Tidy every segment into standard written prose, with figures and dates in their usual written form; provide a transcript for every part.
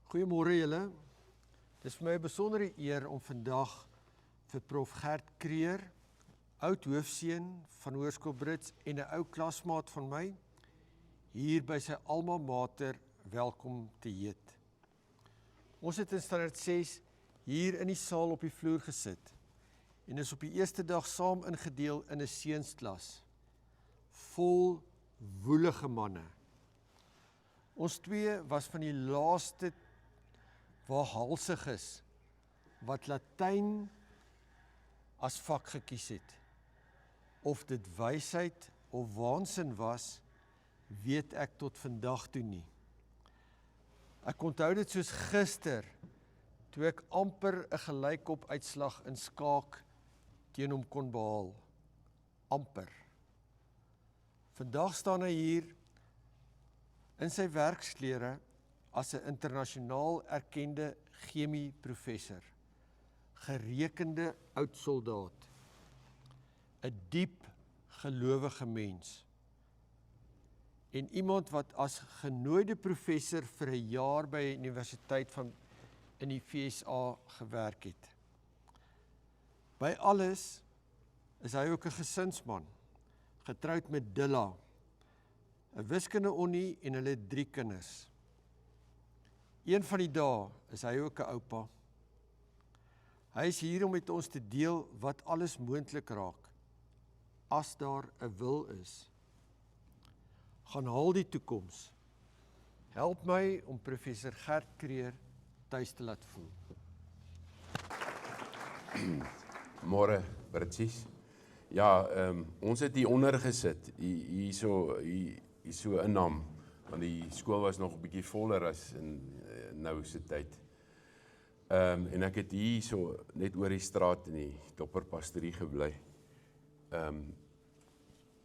Goeiemôre julle. Dit is vir my 'n besondere eer om vandag vir Prof Gert Kreer, oud hoofseun van Hoërskool Brits en 'n ou klasmaat van my, hier by sy alma mater welkom te heet. Ons het in standaard 6 hier in die saal op die vloer gesit en is op die eerste dag saam ingedeel in 'n seunsklas, vol woelige manne. Ons twee was van die laaste waarhalsiges wat Latyn as vak gekies het. Of dit wysheid of waansin was, weet ek tot vandag toe nie. Ek onthou dit soos gister, toe ek amper 'n gelykop uitslag in skaak teen hom kon behaal. Amper. Vandag staan hy hier in sy werksklere as 'n internasionaal erkende chemieprofessor, gerekende oud soldaat, 'n diep gelowige mens en iemand wat as genooide professor vir 'n jaar by 'n universiteit in die VSA gewerk het. By alles is hy ook 'n gesinsman, getroud met Dilla, 'n wiskunde onnie en hulle 3 kinders. Een van die dae is hy ook 'n oupa. Hy is hier om met ons te deel wat alles moontlik raak, as daar 'n wil is. Gaan haal die toekoms. Help my om professor Gert Kreer tuis te laat voel. Môre, Bertsies. Ja, ons het hier onder gesit, hier so innam, want die skool was nog 'n bietjie voller as in nou se tyd. En ek het hier so net oor die straat in die dopperpastorie gebly.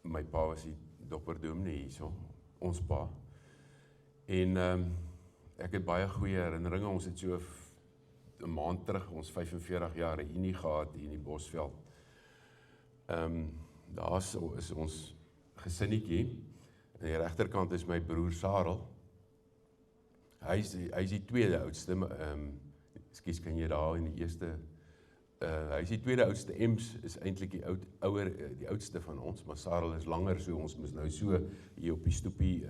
My pa was die dopperdominee hier so, ons pa. En ek het baie goeie herinneringe, ons het so 'n maand terug, ons 45 jaar reunie gehad hier in die Bosveld. Daar is ons gesinnetjie. Aan die regterkant is my broer Sarel. Hy is die tweede oudste, ekskuus, kan jy daar in die eerste, hy is die tweede oudste, Ems is eintlik die oudste van ons, maar Sarel is langer, so ons moes nou so hier op die stoepie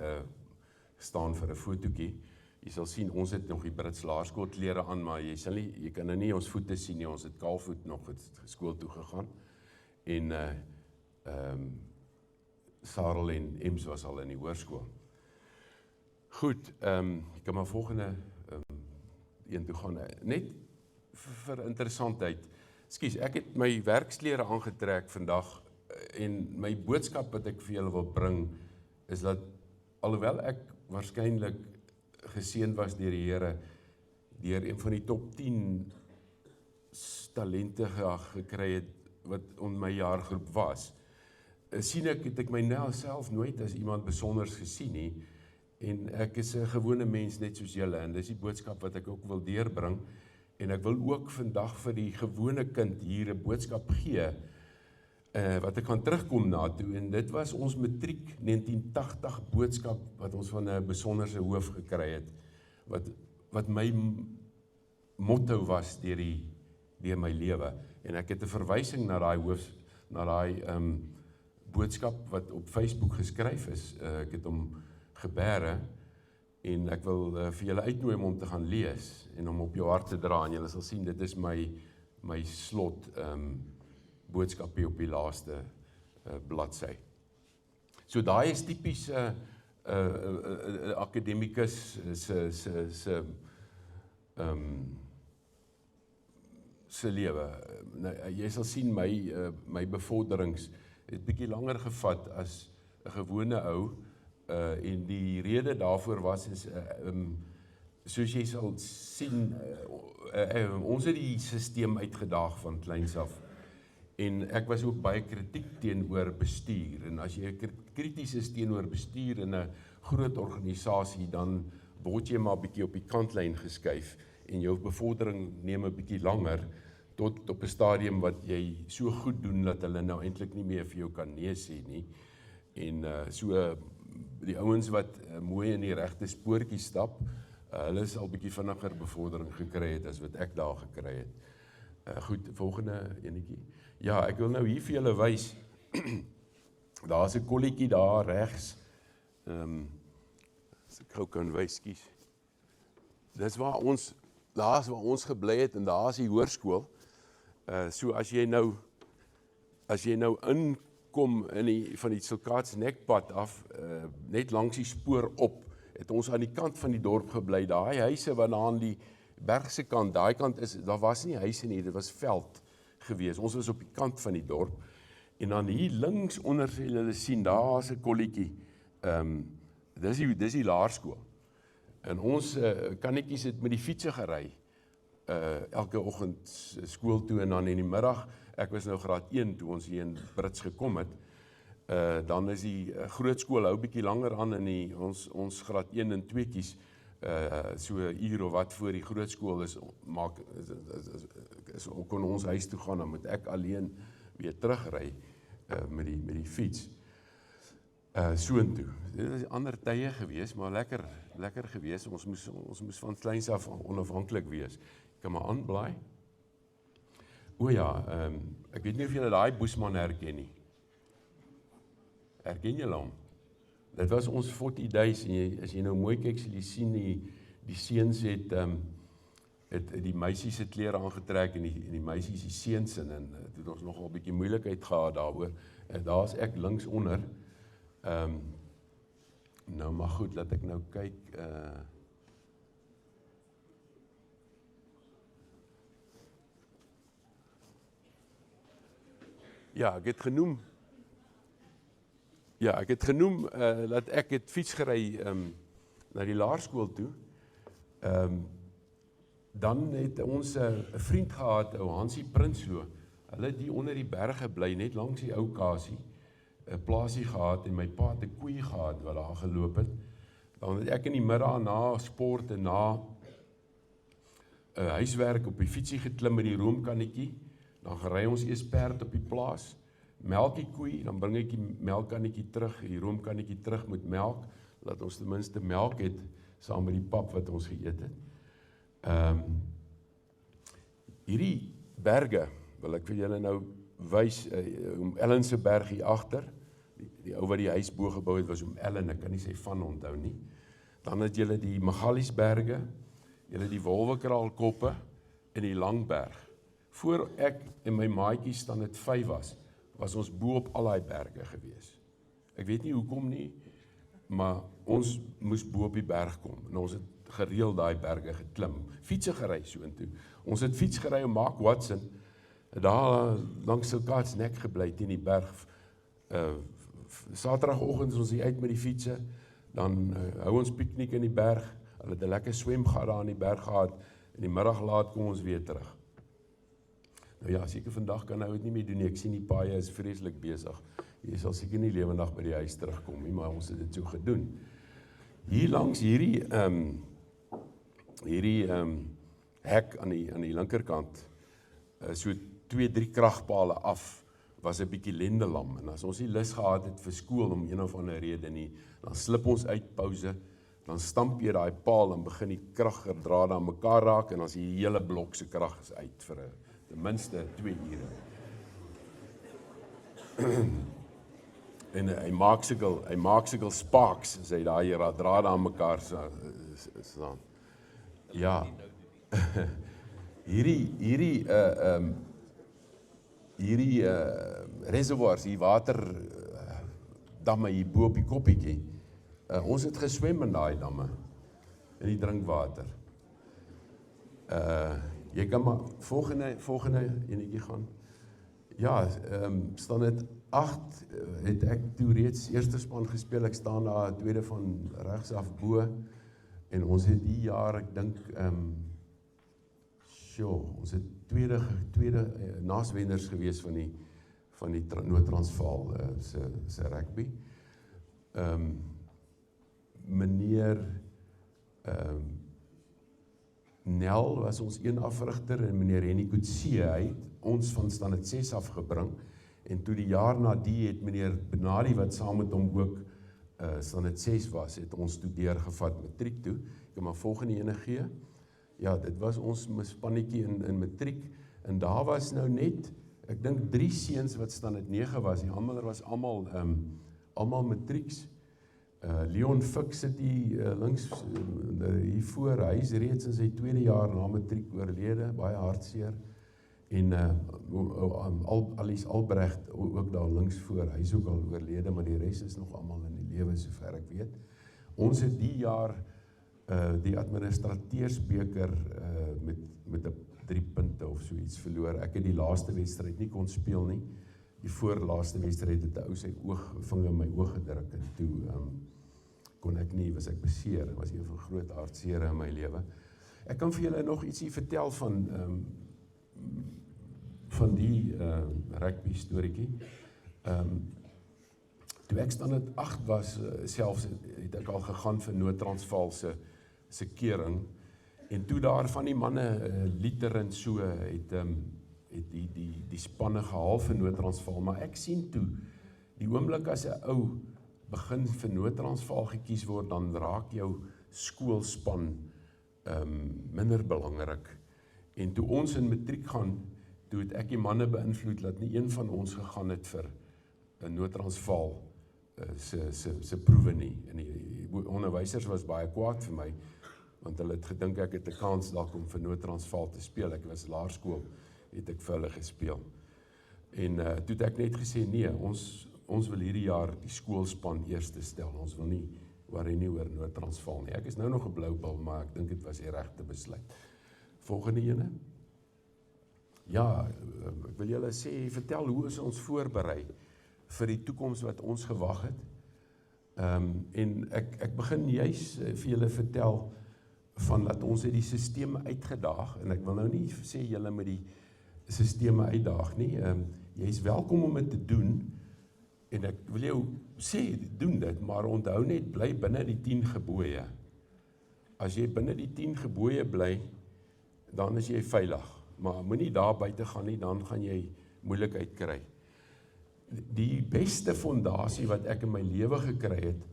staan vir 'n fotootjie. Jy sal sien, ons het nog die Brits laerskoolklere aan, maar jy kan nou nie ons voete sien nie, ons het kaalvoet nog skool toe gegaan. En Sarel en Ems was al in die hoërskool. Goed, ek kan maar volgende een toe gaan. Net vir interessantheid. Ekskuus, ek het my werksklere aangetrek vandag en my boodskap wat ek vir julle wil bring is dat alhoewel ek waarskynlik geseën was deur die Here deur een van die top 10 talente gekry het wat in my jaargroep was, het ek my nou self nooit as iemand besonders gesien nie, en ek is 'n gewone mens net soos julle, en dis die boodskap wat ek ook wil deurbring, en ek wil ook vandag vir die gewone kind hier 'n boodskap gee, wat ek gaan terugkom na toe, en dit was ons matriek 1980 boodskap, wat ons van 'n besonderse hoof gekry het, wat my motto was deur my lewe, en ek het 'n verwysing na daai boodskap wat op Facebook geskryf is, ek het hom gebeere, en ek wil vir julle uitnooi om te gaan lees, en om op jou hart te dra, en julle sal sien, dit is my slot boodskap hier op die laaste bladsy. So daai is tipies akademikus se lewe. Jy sal sien my bevorderings het bietjie langer gevat as 'n gewone ou, en die rede daarvoor was soos jy sal sien, ons het die sisteem uitgedaag van kleins af, en ek was ook baie kritiek teenoor bestuur, en as jy krities is teenoor bestuur in 'n groot organisasie, dan word jy maar bietjie op die kantlyn geskuif, en jou bevordering neem 'n bietjie langer, tot op 'n stadium wat jy so goed doen, dat hulle nou eintlik nie meer vir jou kan nee sê nie, en so die ouens wat mooi in die regte spoortjie stap, Hulle sal bietjie vinniger bevordering gekry het as wat ek daar gekry het. Goed, volgende enetjie. Ja, ek wil nou hier vir julle wys. Daar's 'n kolletjie daar regs. As ek gou kan wys, skies. Daar's waar ons gebly het en daar's die hoërskool. So as jy nou inkom van die Silkaats nekpad af, net langs die spoor op, het ons aan die kant van die dorp gebly. Daai huise wat daar aan die bergse kant, daai kant daar was nie huise nie, dit was veld gewees. Ons was op die kant van die dorp. En dan hier links onder sal julle sien, daar's 'n kolletjie. Dis die laerskool. En ons kannetjies het met die fietsie gery. Elke oggend skool toe en dan in die middag, ek was nou graad 1 toe ons hier in Brits gekom het. Dan is die grootskool hou bietjie langer aan in ons graad 1 en 2tjies. So 'n uur of wat voor die grootskool kon ons huis toe gaan, dan moet ek alleen weer terugry met die fiets. Soontoe. Dit was ander tye gewees, maar lekker gewees. Ons moes van kleins af onafhanklik wees. Ek kan maar aanblaai. O ja, ek weet nie of julle daai Boesman herken nie. Herken julle hom? Dit was ons 40 days en as jy nou mooi kyk, sal jy sien die seuns het die meisies se klere aangetrek en die meisies die seuns en dit het ons nogal 'n bietjie moeilikheid gehad daaroor. Daar's ek links onder. Nou maar goed, laat ek nou kyk. Ja, ek het genoem dat ek het fiets gery na die laerskool toe. Dan het ons 'n vriend gehad, ou Hansie Prinsloo. Hulle het hier onder die berge bly, net langs die ou Kasie. 'n plaasie gehad en my pa het 'n koei gehad wat daar geloop het. Dan het ek in die middag na sport en na huiswerk op die fietsie geklim met die roomkannetjie. Dan gery ons eers perd op die plaas, melk die koei, dan bring ek die melkkannetjie terug, die roomkannetjie terug met melk, laat ons ten minste melk het saam met die pap wat ons geëet het. Hierdie berge wil ek vir julle nou wys, Ellen se berg hier agter, die ou wat die huis bo gebou het was Ellen, ek kan nie sy van onthou nie. Dan het julle die Magaliesberge, julle die Wolwekraalkoppe en die Langberg. Voor ek en my maatjies dan het 5 was ons bo op al daai berge gewees. Ek weet nie hoekom nie, maar ons moes bo op die berg kom en ons het gereeld daai berge geklim, fietsie gery soontoe. Ons het fiets gery om Mark Watson, daar langs Silkaats nek gebly teen die berg. Saterdagoggend is ons hier uit met die fietsie, dan hou ons piknik in die berg, hulle het 'n lekker swemgat daar in die berg gehad, in die middag laat kom ons weer terug. Nou ja, seker vandag kan nou dit nie meer doen nie, ek sien die paaie is vreeslik besig, jy sal seker nie lewendig by die huis terugkom nie, maar ons het dit so gedoen. Hier langs hierdie hek aan die linkerkant, so 2-3 kragpale af, was 'n bietjie lendelam, en as ons nie lus gehad het vir skool om een of ander rede nie, dan slip ons uit pouse, dan stamp jy daai paal, en begin die kragdraad aan mekaar raak, en dan is die hele blok se krag is uit vir ten minste 2 ure. En hy maak sulke sparks, as hy daai draad aan mekaar staan. Ja, hierdie reservoirs, die waterdamme hier bo op die koppietjie, ons het geswem in daai damme, in die drinkwater. Jy kan maar volgende enetjie gaan. Ja, staan dit 8, het ek toe reeds eerste span gespeel, ek staan daar tweede van regsaf bo, en ons het die jaar, ek dink, ons het tweede naaswenners gewees van die Noord-Transvaal se rugby. Meneer Nel was ons een afrigter, en meneer Henny Coetzee, hy het ons van standaard 6 afgebring, en toe die jaar na die het meneer Benadi, wat saam met hom ook standaard 6 was, het ons toe deurgevat matriek toe. Ek kan maar volgende ene gee. Ja, dit was ons spannetjie in matriek, en daar was nou net, ek dink 3 seuns wat standaard 9 was, die ander was almal matrieks. Leon Fik sit hier links hier voor, hy is reeds in sy 2de jaar na matriek oorlede, baie hartseer. En Alice Albrecht ook daar links voor, hy is ook al oorlede, maar die res is nog almal in die lewe, sover ek weet. Ons het die jaar die administrateursbeker met 3 punte of so iets verloor. Ek het die laaste wedstryd nie kon speel nie. Die voorlaaste wedstryd het 'n ou sy vinger in my oog gedruk, en toe kon ek nie, was ek beseer, was een van groot hartseere in my lewe. Ek kan vir julle nog ietsie vertel van die rugby storieetjie. Toe ek standaard 8 was, selfs het ek al gegaan vir Noord-Transvaal se kering, en toe daar van die manne liter en so het die spanne gehaal vir Noord-Transvaal, maar ek sien toe, die oomblik as 'n ou begin vir Noord-Transvaal gekies word, dan raak jou skoolspan minder belangrik. En toe ons in matriek gaan, toe het ek die manne beïnvloed, dat nie een van ons gegaan het vir Noord-Transvaal se proewe nie. En die onderwysers was baie kwaad vir my, want hulle het gedink ek het 'n kans dalk om vir Noord-Transvaal te speel. Ek was laerskool, het ek vir hulle gespeel. En toe het ek net gesê, nee, ons wil hierdie jaar die skoolspan eerste stel. Ons wil nie worry nie oor Noord-Transvaal nie. Ek is nou nog 'n blou bil, maar ek dink dit was die regte besluit. Volgende ene. Ja, ek wil julle sê, vertel hoe is ons voorberei vir die toekoms wat ons gewag het. En ek begin juis vir julle vertel van dat ons het die sisteme uitgedaag, en ek wil nou nie sê julle met die sisteme uitdaag nie. Jy is welkom om dit te doen, en ek wil jou sê, doen dit, maar onthou net, bly binne die 10 gebooie. As jy binne die 10 gebooie bly, dan is jy veilig, maar moenie daar buite gaan nie, dan gaan jy moeilikheid kry. Die beste fondasie wat ek in my lewe gekry het,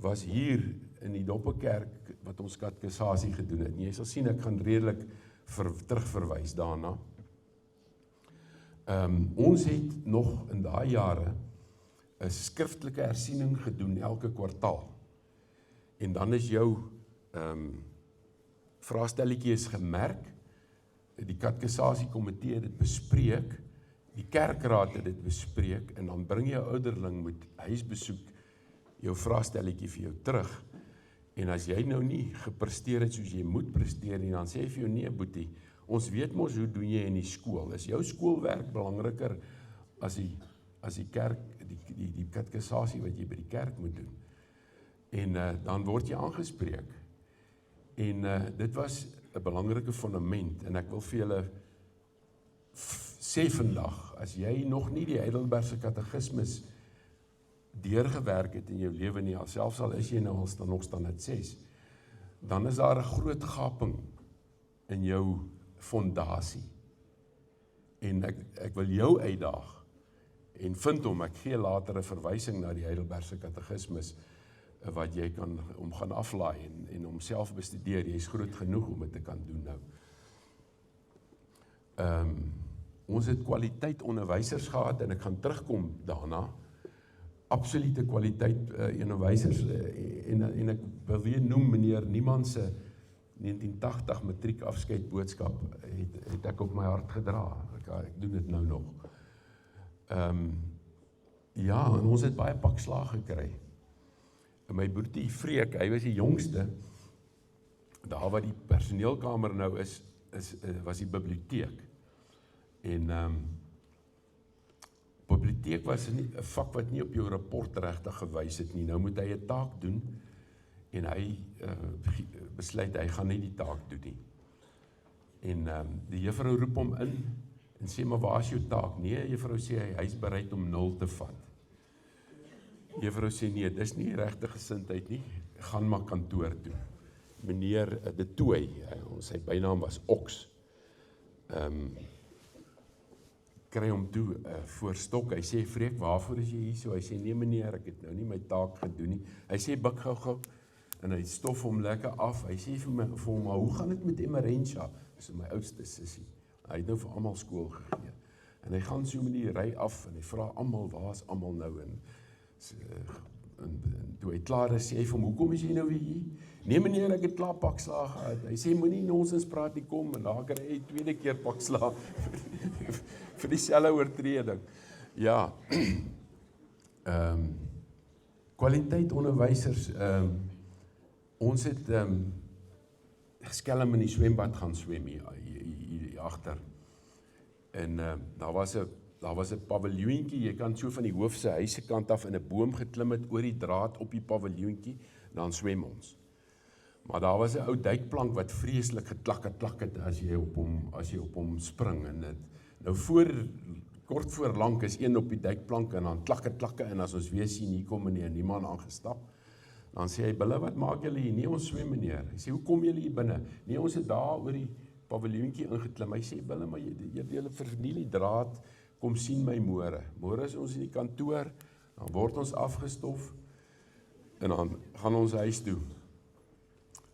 was hier in die Doppekerk, wat ons katekisasie gedoen het. En jy sal sien, ek gaan redelik terugverwys daarna. Ons het nog in daai jare 'n skriftelike hersiening gedoen elke kwartaal. En dan is jou vraestelletjie is gemerk, die katekisasiekomitee het dit bespreek, die kerkraad het dit bespreek, en dan bring jou ouderling met huisbesoek jou vraestelletjie vir jou terug. En as jy nou nie gepresteer het soos jy moet presteer nie, dan sê hy vir jou, nee boetie, ons weet mos hoe doen jy in die skool. Is jou skoolwerk belangriker as die kerk, die katekisasie wat jy by die kerk moet doen. En dan word jy aangespreek. En dit was 'n belangrike fundament, en ek wil vir julle sê vandag, as jy nog nie die Heidelbergse katekismes deurgewerk het in jou lewe nie, selfs al is jy nou al nog standaard 6, dan is daar 'n groot gaping in jou fondasie. En ek wil jou uitdaag, en vind hom, ek gee later 'n verwysing na die Heidelbergse katekismes, wat jy kan gaan aflaai, en homself bestudeer. Jy is groot genoeg om dit te kan doen nou. Ons het kwaliteit onderwysers gehad, en ek gaan terugkom daarna, absolute kwaliteit onderwysers, en ek wil weer noem meneer Niemann se 1980 matriek afskeidboodskap, het ek op my hart gedra. Ek doen dit nou nog. Ja, en ons het baie pak slaag gekry. En my broertjie Freek, hy was die jongste, daar waar die personeelkamer nou is was die biblioteek. En biblioteek was 'n vak wat nie op jou rapport regtig gewys het nie. Nou moet hy 'n taak doen, en hy besluit hy gaan nie die taak doen nie. En die juffrou roep hom in en sê, maar waar is jou taak? Nee, juffrou sê hy is bereid om 0 te vat. Juffrou sê, nee, dis nie regte gesindheid nie, gaan maar kantoor toe. Meneer De Tooy, sy bynaam was Oks, kry hom toe voor stok. Hy sê, Freek, waarvoor is jy hier so? Hy sê, nee meneer, ek het nou nie my taak gedoen nie. Hy sê, buk gou, en hy stof hom lekker af. Hy sê vir hom, maar hoe gaan dit met Emerensha? Dis my oudste sussie. Hy het nou vir almal skool gegee. En hy gaan so met die ry af, en hy vra almal, waar is almal nou? En toe hy klaar is, sê hy vir hom, hoekom is jy nou weer hier? Nee meneer, ek het klaar pakslaag gehad. Hy sê, moenie nonsens praat nie, kom, en daar kry hy tweede keer pakslaag vir dieselfde oortreding. Ja, kwaliteit onderwysers, ons het skelm in die swembad gaan swem hier agter. En daar was 'n paviljoentjie, jy kan so van die hoof se huise kant af in 'n boom geklim het oor die draad op die paviljoentjie, dan swem ons. Maar daar was 'n ou duikplank wat vreeslik geklak het as jy op hom spring en dit. Nou kort voor lank is een op die duikplank en dan klakke en as ons weer sien hier kom meneer niemand aangestap. Dan sê hy, "Bulle, wat maak julle hier?" "Nee, ons swem meneer." Hy sê, "Hoe kom julle hier binne?" "Nee, ons het daar oor die paviljoentjie ingeklim." Hy sê, "Bulle, maar julle verniel die draad, kom sien my môre." Môre is ons in die kantoor, dan word ons afgestof en dan gaan ons huis toe.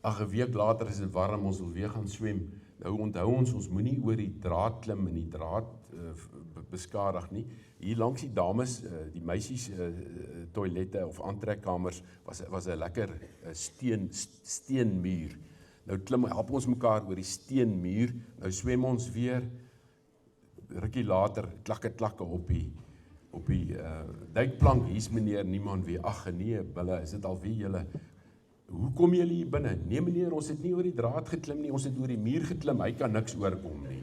'n week later is dit warm, ons wil weer gaan swem. Nou onthou ons moenie oor die draad klim en die draad beskadig nie. Hier langs die dames, die meisies toilette of aantrekkamers was 'n lekker steenmuur. Nou help ons mekaar oor die steenmuur. Nou swem ons weer. Rukkie later klakke op die duikplank. Hier's meneer niemand weer. "Ag nee, Bulle, is dit al wie julle? Hoe kom julle hier binne?" "Nee meneer, ons het nie oor die draad geklim nie, ons het oor die muur geklim, hy kan niks oorkom nie."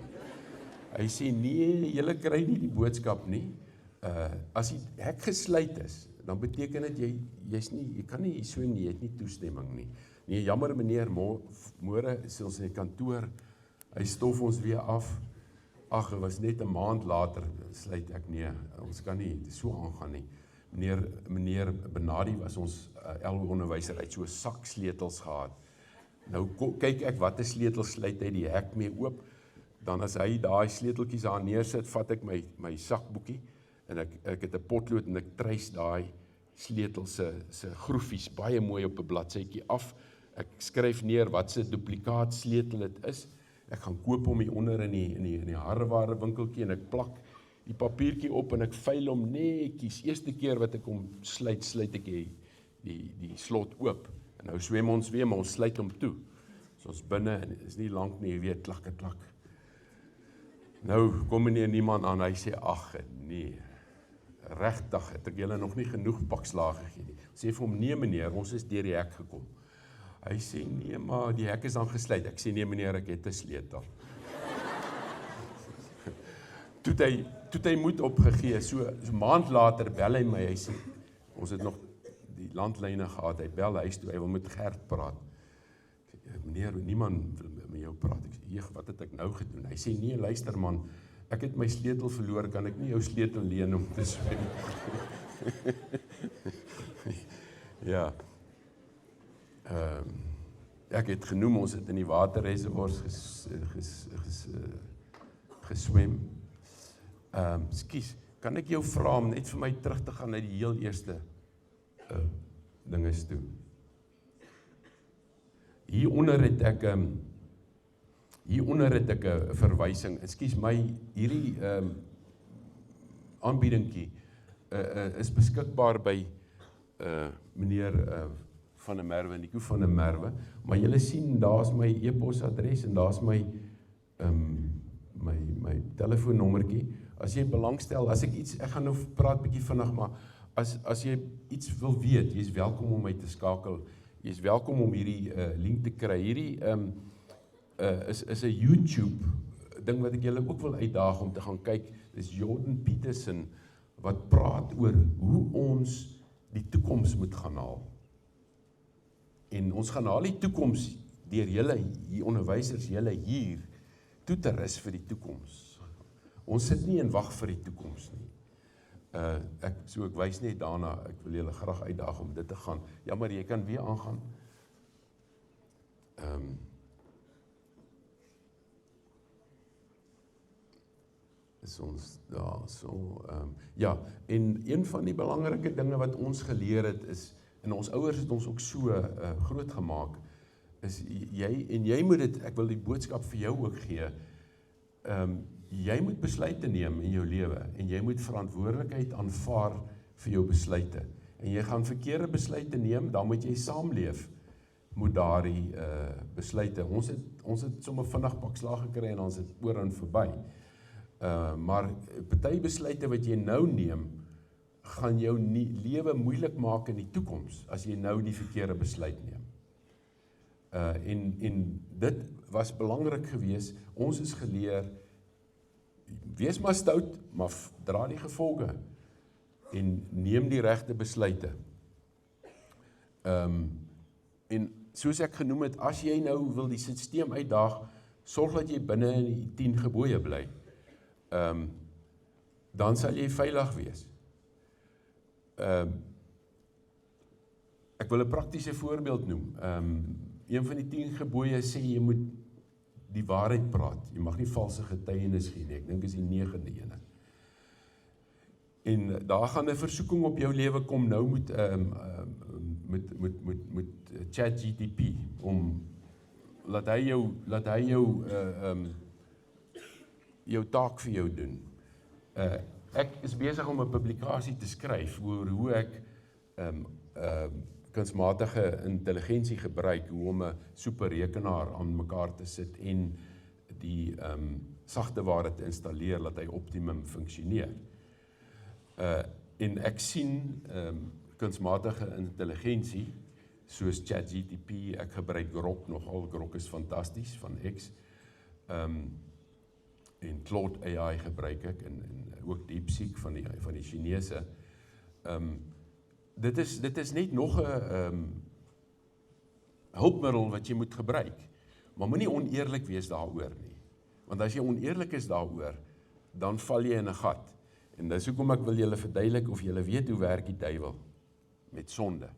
Hy sê, "Nee, julle kry nie die boodskap nie. As die hek gesluit is, dan beteken dit jy kan nie hier swem nie, jy het nie toestemming nie." "Nee, jammer meneer, môre is ons in die kantoor, hy stof ons weer af." Ag, het was net 'n maand later, sluit ek, "Nee, ons kan nie so aangaan nie." Meneer Benadi was ons LO-onderwyser, hy het so 'n sak sleutels gehad. Nou kyk ek watter sleutels sluit hy die hek mee oop. Dan as hy daai sleuteltjies daar neersit, vat ek my sakboekie en ek het 'n potlood en ek trys daai sleutel se groefies baie mooi op 'n bladsytjie af. Ek skryf neer wat se duplikaat sleutel dit is. Ek gaan koop hom hier onder in die harreware winkeltjie en ek plak die papiertjie op en ek veil hom netjies. Eerste keer wat ek hom sluit ek die slot oop. En nou swem ons weer, maar ons sluit hom toe. So ons binne en is nie lank nie, jy weet, klak. Nou kom meneer niemand aan, hy sê, "Ag nee, regtig het ek julle nog nie genoeg pakslaag gegee nie." Sê vir hom, "Nee meneer, ons is deur die hek gekom." Hy sê, "Nee, maar die hek is dan gesluit." Ek sê, "Nee meneer, ek het 'n sleutel." Toe hy moed opgegee, so 'n maand later bel hy my, hy sê, ons het nog die landlyne gehad, hy bel huis toe, hy wil met Gert praat. Ek sê, "Meneer, niemand wil met jou praat." Ek sê, "Wat het ek nou gedoen?" Hy sê, "Nee, luister man, ek het my sleutel verloor, kan ek nie jou sleutel leen om te swem?" Ja. Ek het genoem, ons het in die waterreservoirs geswem. Skus, kan ek jou vra om net vir my terug te gaan na die heel eerste dinges toe? Hieronder het ek 'n verwysing. Ekskuus my, hierdie aanbiedingkie is beskikbaar by meneer van der Merwe, Nico van der Merwe, maar julle sien, daar's my e-posadres en daar's my telefoonnommertjie. As jy belangstel, ek gaan nou praat bietjie vinnig, maar as jy iets wil weet, jy is welkom om my te skakel. Jy is welkom om hierdie link te kry. Hierdie is 'n YouTube ding wat ek julle ook wil uitdaag om te gaan kyk. Dis Jordan Peterson wat praat oor hoe ons die toekoms moet gaan haal. En ons gaan haal die toekoms deur julle, die onderwysers, julle hier toe te rus vir die toekoms. Ons sit nie en wag vir die toekoms nie. Ek wys net daarna, ek wil julle graag uitdaag om dit te gaan. Jammer, jy kan weer aangaan. is ons daar so. Ja, en een van die belangrike dinge wat ons geleer het is, en ons ouers het ons ook so groot gemaak, is jy moet dit, ek wil die boodskap vir jou ook gee, jy moet besluite neem in jou lewe, en jy moet verantwoordelikheid aanvaar vir jou besluite, en jy gaan verkeerde besluite neem, dan moet jy saamleef met daardie besluite. Ons het sommer vinnig pak slag gekry en ons het oor en verby. Maar party besluite wat jy nou neem, gaan jou lewe moeilik maak in die toekoms, as jy nou die verkeerde besluit neem. En dit was belangrik geweest, ons is geleer, wees maar stout, maar dra die gevolge, en neem die regte besluite. En soos ek genoem het, as jy nou wil die stelsel uitdaag, sorg dat jy binne in die 10 gebooie bly. Dan sal jy veilig wees. Ek wil 'n praktiese voorbeeld noem. Een van die 10 gebooie sê jy moet die waarheid praat. Jy mag nie valse getuienis gee nie. Ek dink is die 9de ene. En daar gaan 'n versoeking op jou lewe kom nou met ChatGPT om laat hy jou jou taak vir jou doen. Ek is besig om 'n publikasie te skryf oor hoe ek kunsmatige intelligensie gebruik, hoe om 'n superrekenaar aan mekaar te sit en die sagteware te installeer dat hy optimum funksioneer. En ek sien kunsmatige intelligensie soos ChatGPT, ek gebruik Grok nogal, Grok is fantasties van X. En Claude AI gebruik ek en ook DeepSeek van die Chinese. Dit is net nog 'n hulpmiddel wat jy moet gebruik, maar moenie oneerlik wees daaroor nie. Want as jy oneerlik is daaroor, dan val jy in 'n gat. En dis hoekom ek wil julle verduidelik of julle weet hoe werk die duiwel met sonde.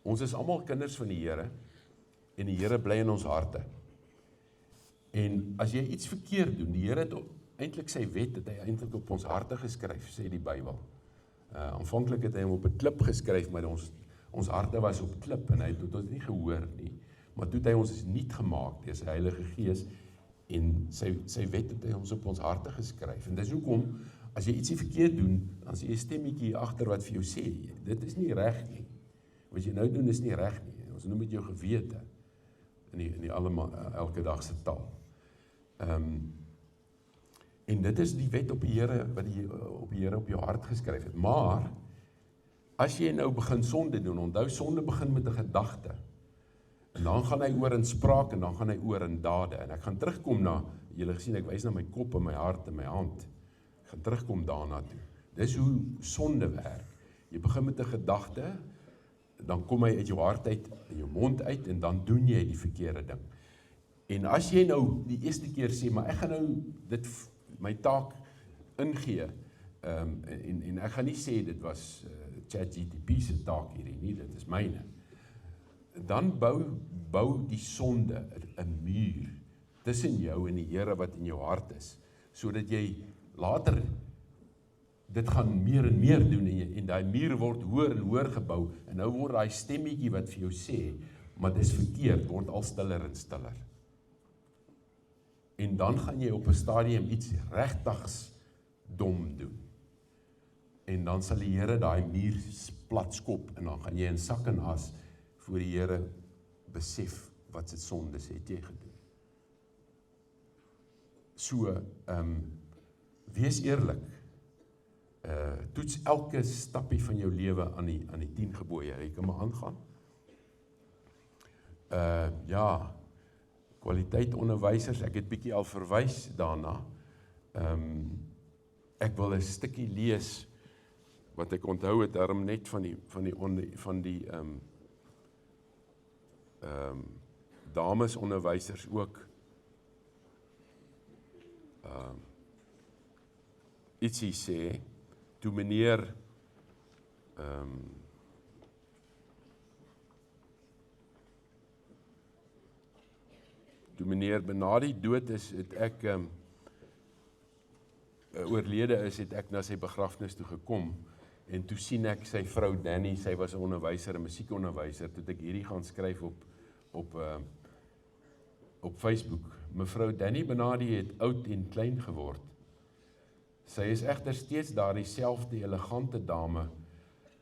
Ons is almal kinders van die Here en die Here bly in ons harte. En as jy iets verkeerd doen, die Here het eintlik sy wet het hy eintlik op ons harte geskryf, sê die Bybel. Aanvanklik het hy hom op 'n klip geskryf, maar ons harte was op klip en hy het ons nie gehoor nie. Maar toe het hy ons nuut gemaak deur sy Heilige Gees en sy wet het hy ons op ons harte geskryf. En dis hoekom as jy ietsie verkeerd doen, dan sê jy 'n stemmetjie agter wat vir jou sê, dit is nie reg nie. Wat jy nou doen is nie reg nie. Ons noem dit jou gewete in die elke dag se taal. En dit is die wet op die Here wat die Here op jou hart geskryf het. Maar as jy nou begin sonde doen, onthou sonde begin met 'n gedagte. En dan gaan hy oor in spraak en dan gaan hy oor in dade. En ek gaan terugkom na, julle gesien ek wys na my kop en my hart en my hand. Ek gaan terugkom daarna toe. Dis hoe sonde werk. Jy begin met 'n gedagte, dan kom hy uit jou hart uit en jou mond uit en dan doen jy die verkeerde ding. En as jy nou die eerste keer sê, maar ek gaan nou my taak ingee, en ek gaan nie sê dit was ChatGPT se taak hierdie nie, dit is myne. Dan bou die sonde 'n muur tussen jou en die Here wat in jou hart is, sodat jy later dit gaan meer en meer doen en daai muur word hoër en hoër gebou en nou word daai stemmetjie wat vir jou sê, maar dit is verkeerd, word al stiller en stiller. En dan gaan jy op 'n stadium iets regtigs dom doen. En dan sal die Here daai muur platskop en dan gaan jy in sak en as voor die Here besef wat se sondes het jy gedoen. So, wees eerlik. Toets elke stappie van jou lewe aan die 10 gebooie. Jy kan maar aangaan. Ja, kwaliteit onderwysers, ek het bietjie al verwys daarna. Ek wil 'n stukkie lees wat ek onthou het daarom net van die dames onderwysers ook ietsie sê toe meneer Benadi dood is, het ek oorlede is, het ek na sy begrafnis toe gekom, en toe sien ek sy vrou Danny, sy was 'n onderwyser, 'n musiekonderwyser, toe het ek hierdie gaan skryf op Facebook. Mevrou Danny Benadi het oud en klein geword. Sy is egter steeds daardie selfde elegante dame,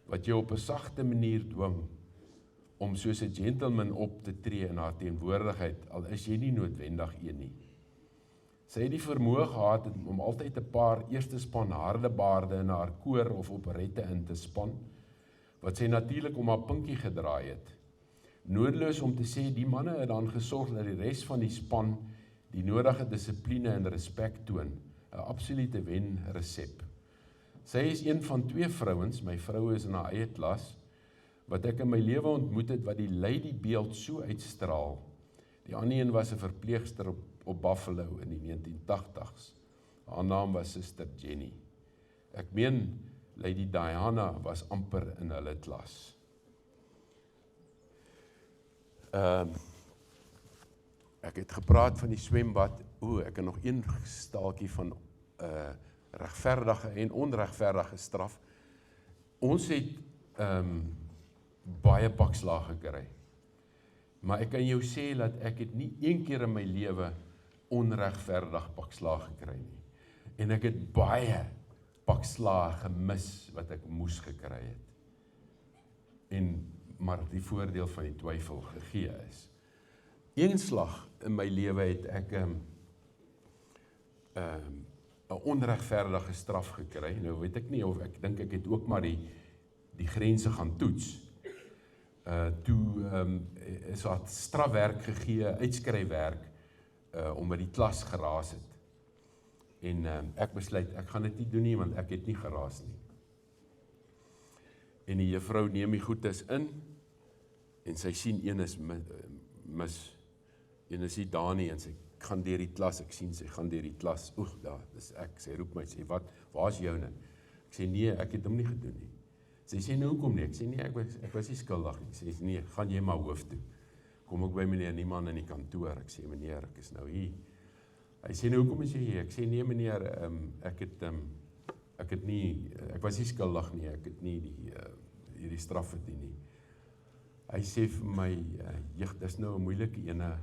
wat jou op 'n sagte manier dwing, om soos 'n gentleman op te tree in haar teenwoordigheid, al is jy nie noodwendig een nie. Sy het die vermoë gehad om altyd 'n paar eerste span hardebaarde in haar koor of operette in te span, wat sy natuurlik om haar pinkie gedraai het. Noodloos om te sê, die manne het dan gesorg dat die res van die span die nodige dissipline en respek toon, 'n absolute wenresep. Sy is een van 2 vrouens, my vrou is in haar eie klas, wat ek in my lewe ontmoet het, wat die ladybeeld so uitstraal. Die ander een was 'n verpleegster op Buffalo in die 1980s. Haar naam was Suster Jenny. Ek meen, Lady Diana was amper in hulle klas. Ek het gepraat van die swembad. Ek het nog een staaltjie van regverdige en onregverdige straf. Ons het baie pakslaag gekry. Maar ek kan jou sê dat ek het nie een keer in my lewe onregverdig pakslaag gekry nie. En ek het baie pakslaag gemis wat ek moes gekry het. Maar die voordeel van die twyfel gegee is. Een slag in my lewe het ek 'n onregverdige straf gekry. Nou weet ek nie of ek dink ek het ook maar die grense gaan toets. Toe is daar strafwerk gegee, uitskryfwerk, omdat die klas geraas het. En ek besluit, ek gaan dit nie doen nie, want ek het nie geraas nie. En die juffrou neem die goedes in, en sy sien een is mis, een is nie daar nie, en sy gaan deur die klas, ek sien sy gaan deur die klas, daar, dis ek, sy roep my, sê, waar is joune? Ek sê, nee, ek het hom nie gedoen nie. Sy sê, nou hoekom nie? Ek sê, nee, ek was nie skuldig nie. Sy sê, nee, gaan jy maar hoof toe. Kom ek by meneer Niemann in die kantoor, ek sê, meneer, ek is nou hier. Hy sê, nou hoekom is jy hier? Ek sê, nee meneer, ek was nie skuldig nie, ek het nie hierdie straf verdien nie. Hy sê vir my, dis nou 'n moeilike ene,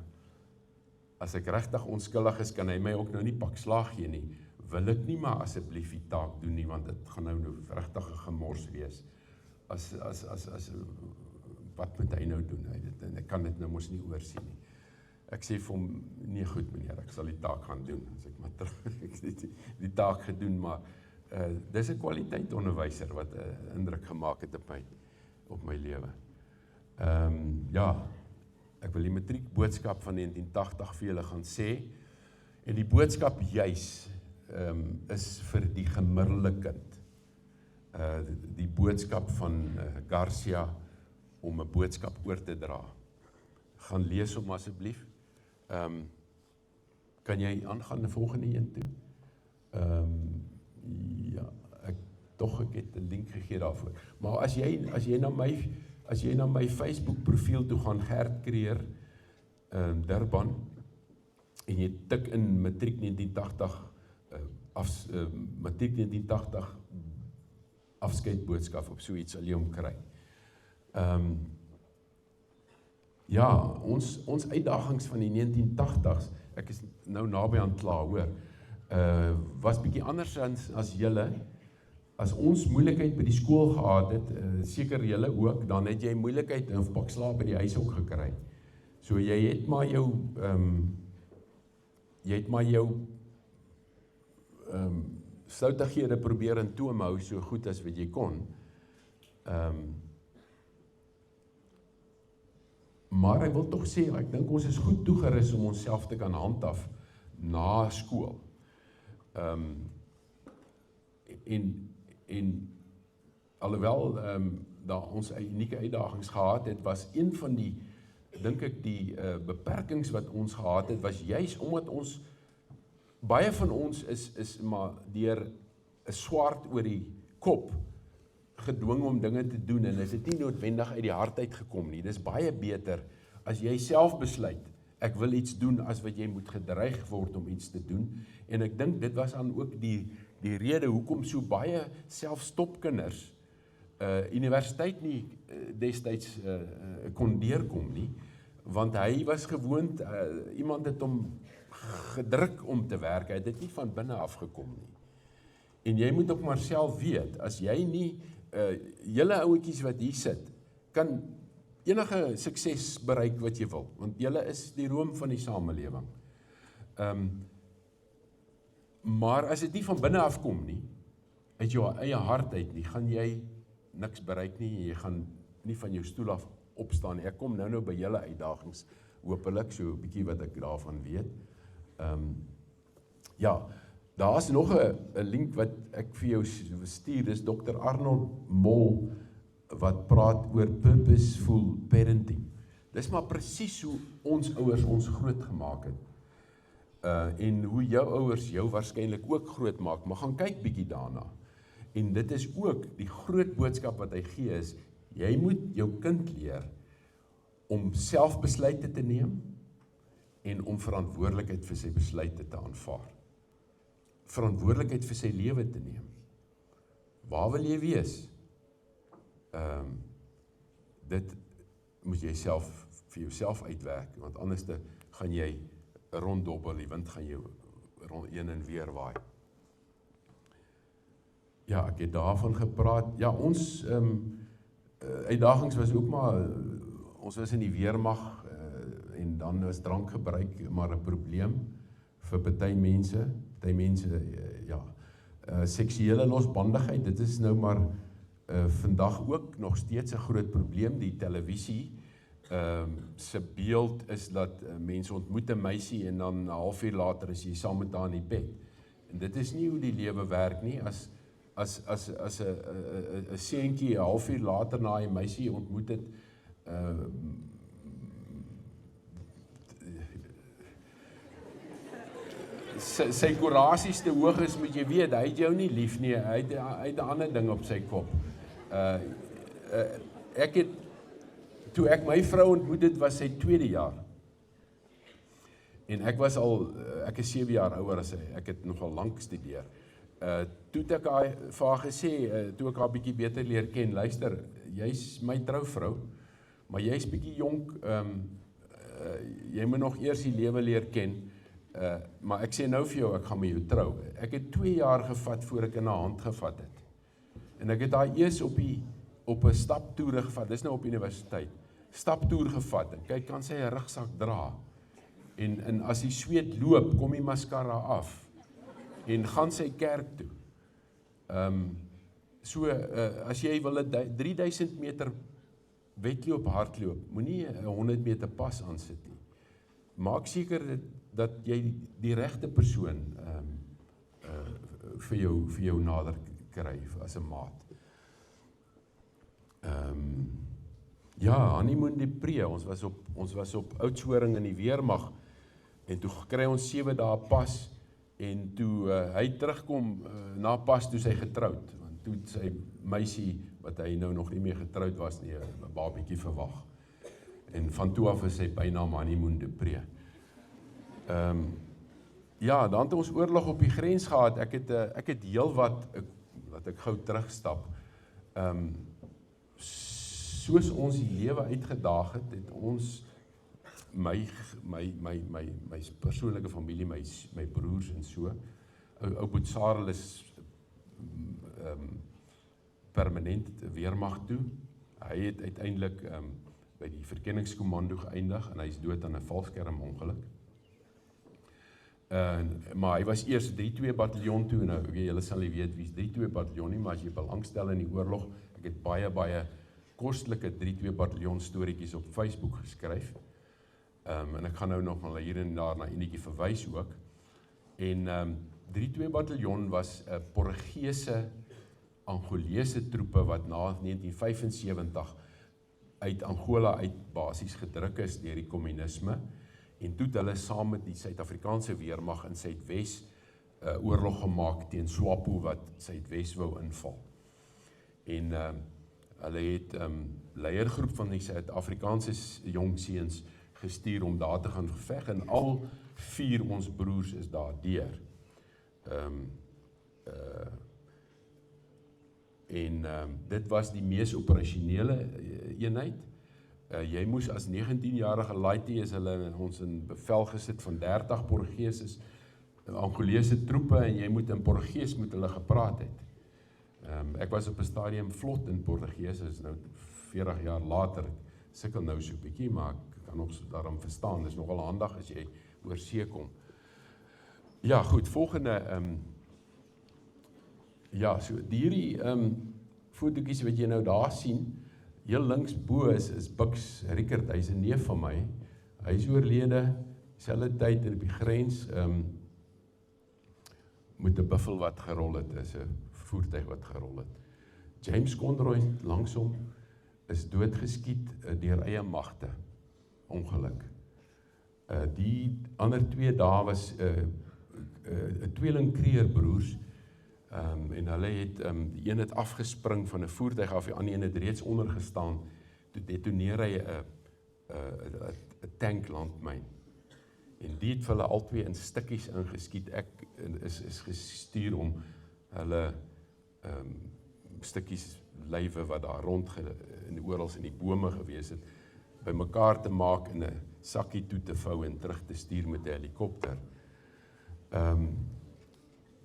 as ek regtig onskuldig is, kan hy my ook nou nie pak slaag gee nie, wil ek nie maar asseblief die taak doen nie, want dit gaan nou regtig 'n gemors wees, wat moet hy nou doen, ek kan dit nou mos nie oorsien nie. Ek sê vir hom, nee goed meneer, ek sal die taak gaan doen, as ek maar terug, ek het die taak gedoen, maar dis 'n kwaliteit onderwyser, wat indruk gemaak het op my lewe. Ja, ek wil die matriekboodskap van 1980 vir julle gaan sê, en die boodskap juis is vir die gemiddelde kind. Die boodskap van Garcia om 'n boodskap oor te dra. Gaan lees hom asseblief. Kan jy aangaan die volgende een toe? Ja, ek het 'n link gegee daarvoor. Maar as jy na my Facebook profiel toe gaan, Gert Creer, Durban, en jy tik in matriek 1980, matriek 1980 afskeidboodskap op so iets sal jy hom kry. Ja, ons uitdagings van die 1980s, ek is nou naby aan klaar, hoor, was bietjie anders as julle. As ons moeilikheid by die skool gehad het, seker julle ook, dan het jy moeilikheid of pakslaag by die huis ook gekry. So jy het maar jou stouteghede probeer in toom hou so goed as wat jy kon. Maar ek wil tog sê, ek dink ons is goed toegerus om onsself te kan handhaaf na skool. En alhoewel daar ons unieke uitdagings gehad het, was een van die, dink ek, die beperkings wat ons gehad het, was juis omdat ons, baie van ons is maar deur 'n swart oor die kop gedwing om dinge te doen, en is dit nie noodwendig uit die hart uitgekom nie. Dis baie beter as jy self besluit, ek wil iets doen, as wat jy moet gedreig word om iets te doen. En ek dink dit was dan ook die rede hoekom so baie selfstopkinders universiteit nie destyds kon deurkom nie, want hy was gewoond, iemand het hom gedruk om te werk, hy het dit nie van binne afgekom nie. En jy moet ook maar self weet, as jy nie, julle ouetjies wat hier sit, kan enige sukses bereik wat jy wil, want julle is die room van die samelewing. Maar as dit nie van binne afkom nie, uit jou eie hart uit nie, gaan jy niks bereik nie, jy gaan nie van jou stoel af opstaan. Ek kom nou by julle uitdagings, hopelik, so 'n bietjie wat ek daarvan weet. Ja, daar is nog 'n link wat ek vir jou stuur, dis Dr. Arnold Mol, wat praat oor purposeful parenting. Dis maar presies hoe ons ouers ons groot gemaak het. En hoe jou ouers jou waarskynlik ook groot maak, maar gaan kyk bietjie daarna. En dit is ook die groot boodskap wat hy gee is, jy moet jou kind leer om self besluite te neem en om verantwoordelikheid vir sy besluite te aanvaar. Verantwoordelikheid vir sy lewe te neem. Waar wil jy wees? Dit moet jy self vir jouself uitwerk, want anders gaan jy ronddobbel, die wind gaan jou heen en weer waai. Ja, ek het daarvan gepraat. Ja, ons uitdagings was ook maar, ons was in die weermag en dan was drankgebruik maar 'n probleem vir party mense. Party mense, seksuele losbandigheid, dit is nou maar vandag ook nog steeds 'n groot probleem. Die televisie se beeld is dat mense ontmoet 'n meisie en dan 'n halfuur later is jy saam met haar in die bed. En dit is nie hoe die lewe werk nie. As 'n seentjie 'n halfuur later na 'n meisie ontmoet het, sy kurasies te hoog is, moet jy weet, hy het jou nie lief nie, hy het 'n ander ding op sy kop. Toe ek my vrou ontmoet het, was sy 2de jaar. En ek is 7 jaar ouer as sy, ek het nogal lank gestudeer. Toe het ek vir haar gesê, toe ek haar bietjie beter leer ken, luister, jy's my trouvrou, maar jy's bietjie jonk, jy moet nog eers die lewe leer ken, maar ek sê nou vir jou, ek gaan met jou trou. Ek het 2 jaar gevat voor ek in haar hand gevat het. En ek het haar eers op 'n staptoer gevat, dis nou op universiteit, staptoer gevat, en kyk, kan sy 'n rugsak dra, en as die sweet loop, kom die mascara af, en gaan sy kerk toe. As jy wil 'n 3000 meter wedloop hardloop, moenie 'n 100 meter pas aansit nie. Maak seker dat jy die regte persoon vir jou nader kry as 'n maat. Honeymoon depree, ons was op Oudtshoorn in die weermag, en toe kry ons 7 dae pas, en toe hy terugkom na pas, toe sy getroud, want toe sy meisie, wat hy nou nog nie meer getroud was nie, 'n babietjie verwag, en van toe af is sy bynaam honeymoon depree. Dan het ons oorlog op die grens gehad, ek het heel wat ek gou terugstap, soos ons die lewe uitgedaag het ons my persoonlike familie, my broers en so, ou Boetsarel is permanent weermag toe, hy het uiteindelik by die verkenningskommando geëindig, en hy is dood aan 'n valskermongeluk. Maar hy was eers 3-2 bataljon toe, nou julle sal nie weet wie is 3-2 bataljon nie, maar as jy belangstel in die oorlog, ek het baie kostelike 3-2 bataljon storieetjies op Facebook geskryf, en ek gaan nou nog mal hier en daar na enetjie verwys ook, en 3-2 bataljon was 'n Portugese, Angolese troepe wat na 1975 uit Angola uit basies gedruk is deur die kommunisme, en toe het hulle saam met die Suid-Afrikaanse weermag in Suidwes oorlog gemaak teen SWAPO wat Suidwes wou inval. En hulle het leiergroep van die Suid-Afrikaanse jong seuns gestuur om daar te gaan geveg, en al 4 ons broers is daar deur. Dit was die mees operasionele eenheid. Jy moes as 19-jarige laaitie is hulle ons in bevel gesit van 30 Portugeses, Angolese troepe en jy moet in Portugees met hulle gepraat het. Ek was op 'n stadium vlot in Portugees, is nou 40 jaar later, sukkel nou so 'n bietjie, maar ek kan nog daarom verstaan, dis nogal handig as jy oor see kom. Ja, goed, volgende, ja, so hierdie fotootjies wat jy nou daar sien, heel links bo is Bux Rickert, hy is 'n neef van my, hy is oorlede, dieselfde tyd en op die grens, met 'n buffel wat gerol het, is 'n voertuig wat gerol het. James Conroy langsom is doodgeskiet deur eie magte, ongeluk. Die ander 2 dae was 'n tweeling Kreerbroers, en hulle het, die een het afgespring van 'n voertuig af, die ander een het reeds onder gestaan, toe detoneer hy 'n tanklandmyn. En die het vir hulle albei in stukkies ingeskiet. Ek is gestuur om hulle stukkies lywe wat daar rond in oral in die bome gewees het, bymekaar te maak en 'n sakkie toe te vou en terug te stuur met 'n helikopter.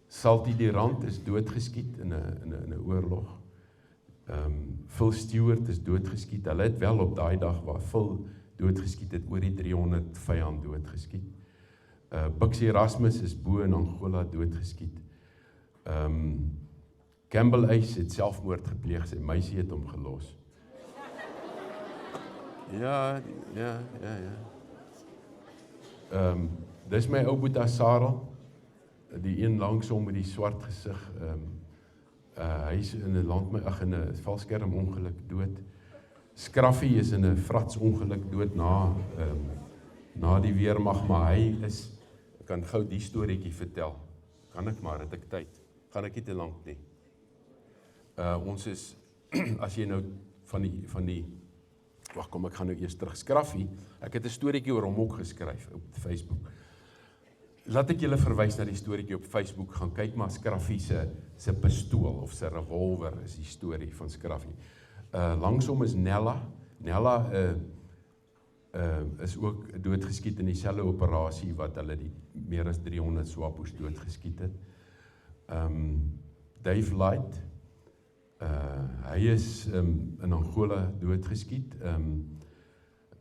Salty Durant is doodgeskiet in 'n oorlog. Phil Stewart is doodgeskiet. Hulle het wel op daai dag waar Phil doodgeskiet het, oor die 300 vyand doodgeskiet. Bux Erasmus is bo in Angola doodgeskiet. Campbell Ace het selfmoord gepleeg, sy meisie het hom gelos. Ja. Dis my ou boetie Sarel, die een langsom met die swart gesig, hy is in 'n valskerm ongeluk dood. Scruffy is in 'n frats ongeluk dood na die weermag, maar hy is, ek kan gou die storieetjie vertel, kan ek maar, het ek tyd, gaan ek nie te lank nie. Ons is, as jy nou van die, wag kom, ek gaan nou eers terug, Scruffy, ek het 'n storieetjie oor hom ook geskryf op Facebook. Laat ek julle verwys na die storieetjie op Facebook, gaan kyk maar Scruffy se pistool of se revolver is die storie van Scruffy. Langsom is Nella. Nella is ook doodgeskiet in dieselfde operasie wat hulle die meer as 300 Swapos doodgeskiet het. Dave Light, hy is in Angola doodgeskiet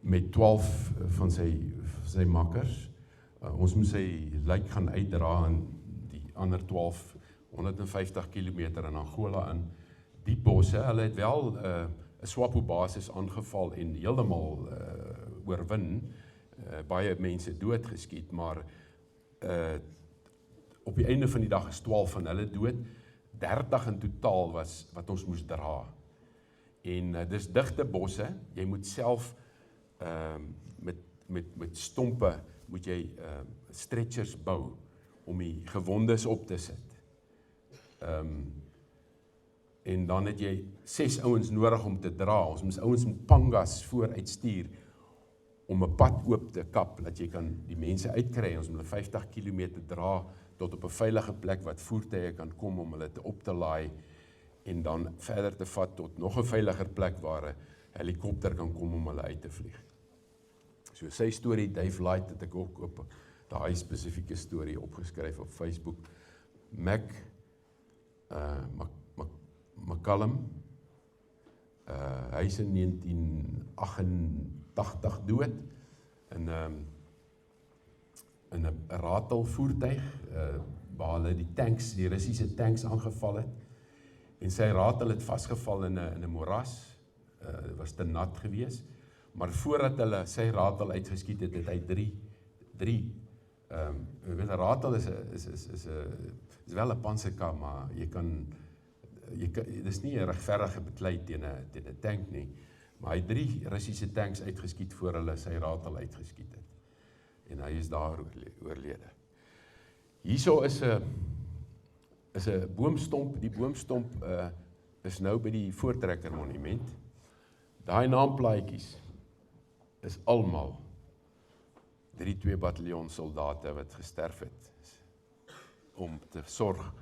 met 12 van sy makkers. Ons moet sy lijk gaan uitdra en die ander 12, 150 km in Angola in. Die bosse, hulle het wel 'n Swapo basis aangeval en heeltemal oorwin, baie mense doodgeskiet, maar op die einde van die dag is 12 van hulle dood, 30 in totaal was wat ons moes dra. En dis digte bosse, jy moet self met stompe moet jy stretchers bou om die gewondes op te sit. En dan het jy 6 ouens nodig om te dra. Ons moes ouens met pangas vooruit stuur om 'n pad oop te kap, dat jy kan die mense uitkry. Ons moet hulle 50 km dra tot op 'n veilige plek wat voertuie kan kom om hulle op te laai en dan verder te vat tot nog 'n veiliger plek waar 'n helikopter kan kom om hulle uit te vlieg. So sy storie, Dave Light, het ek ook op daai spesifieke storie opgeskryf op Facebook. McCallum, hy is in 1988 dood in 'n ratelvoertuig, waar hulle die Russiese tanks aangeval het, en sy ratel het vasgeval in 'n moeras, was te nat gewees, maar voordat hulle sy ratel uitgeskiet het, het hy drie, weet 'n ratel is wel 'n panserka, maar dis nie 'n regverdige beklei teen 'n tank nie, maar hy het 3 Russiese tanks uitgeskiet voor hulle sy ratel uitgeskiet het. En hy is daar oorlede. Hierso is 'n boomstomp, die boomstomp is nou by die Voortrekker Monument. Daai naamplaatjies is almal 3-2 bataljon soldate wat gesterf het om te sorg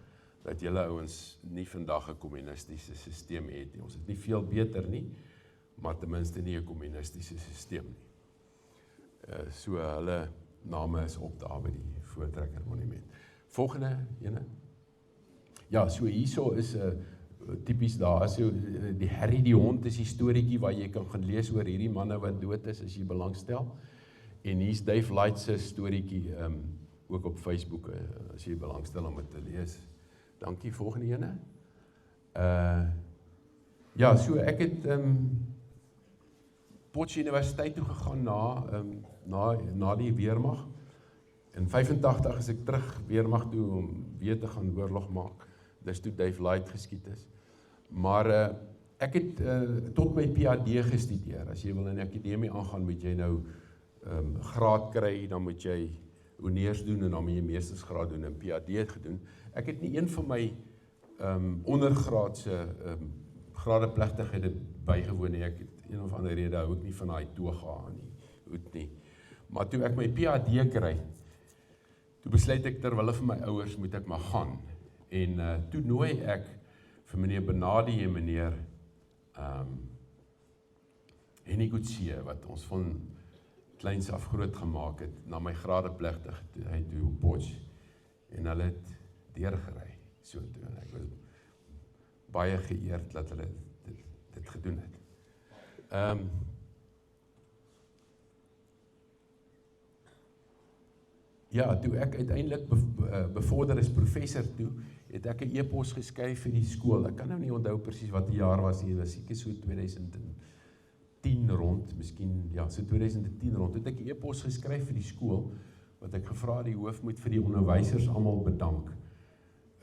dat julle ouens nie vandag 'n kommunistiese stelsel het nie. Ons het nie veel beter nie, maar ten minste nie 'n kommunistiese stelsel nie. So hulle name is op daar by die Voortrekker Monument. Volgende ene. Ja, so hierso is tipies daar is die Harry die hond is die storieetjie waar jy kan gaan lees oor hierdie manne wat dood is as jy belangstel. En hier's Dave Light se storieetjie ook op Facebook as jy belangstel om dit te lees. Dankie, volgende ene. Ja, so ek het Potchefstroom Universiteit toe gegaan na die weermag. In 85 is ek terug weermag toe om weer te gaan oorlog maak. Dis toe Dave Light geskiet is. Maar ek het tot my PhD gestudeer. As jy wil in die akademie aangaan, moet jy nou graad kry, dan moet jy honneurs doen en dan moet jy meestersgraad doen en PhD gedoen. Ek het nie een van my ondergraadse gradeplegtighede bygewoon nie. Ek het een of ander rede hou ek nie van daai toga nie, hoed nie. Maar toe ek my PhD kry, toe besluit ek terwille van my ouers moet ek maar gaan. En toe nooi ek vir meneer Benadi en meneer Henny Coetzee, wat ons van kleins af groot gemaak het, na my gradeplegtigheid toe op Potch, en hulle het deurgery, so toe, en ek was baie geëerd dat hulle dit gedoen het. Ja, toe ek uiteindelik bevorder is professor toe, het ek 'n e-pos geskryf vir die skool. Ek kan nou nie onthou presies wat die jaar was nie, was seker so 2010 rond, miskien, ja, so 2010 rond, het ek 'n e-pos geskryf vir die skool, wat ek gevra die hoof moet vir die onderwysers almal bedank,